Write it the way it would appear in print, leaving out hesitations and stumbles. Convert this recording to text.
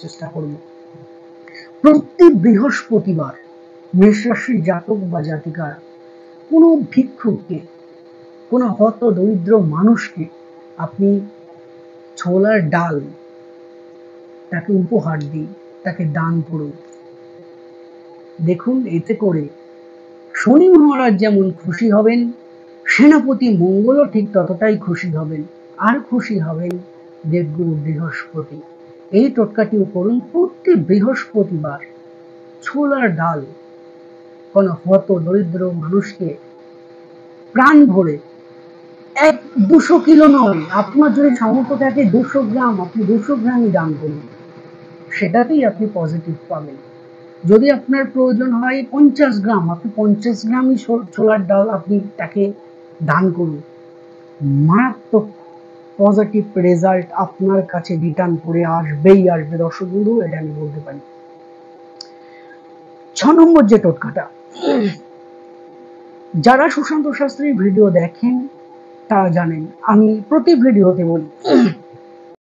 চেষ্টা করব। প্রতি বৃহস্পতিবার মেষ রাশির জাতক বা জাতিকার কোনো ভিক্ষুককে, কোনো হত দরিদ্র মানুষকে আপনি ছোলার ডাল তাকে উপহার দিন, তাকে দান করুন। দেখুন, এতে করে শনি মহারাজ যেমন খুশি হবেন, সেনাপতি মঙ্গলও ঠিক ততটাই খুশি হবেন, আর খুশি হবেন দেবগুরু বৃহস্পতি। এই টোটকাটি করুন প্রতি বৃহস্পতিবার। ছোলার ডাল কোনো হত দরিদ্র মানুষকে প্রাণ ভরে 200 কিলো নয়, আপনার যদি সামর্থ্য থাকে 200 গ্রাম, আপনি 200 গ্রামই দান করুন, সেটাতেই আপনি পজিটিভ পাবেন। যদি আপনার প্রয়োজন হয় 50 গ্রাম, আপনি 50 গ্রামই ছোলার ডাল আপনি তাকে দান করুন, মারাত্মক পজিটিভ রেজাল্ট আপনার কাছে রিটার্ন করে আসবেই আসবে দর্শক বন্ধু, এটা আমি বলতে পারি। 6 নম্বর যে টোটকাটা, যারা সুশান্ত শাস্ত্রীর ভিডিও দেখেন তারা জানেন আমি প্রতি ভিডিওতে বলি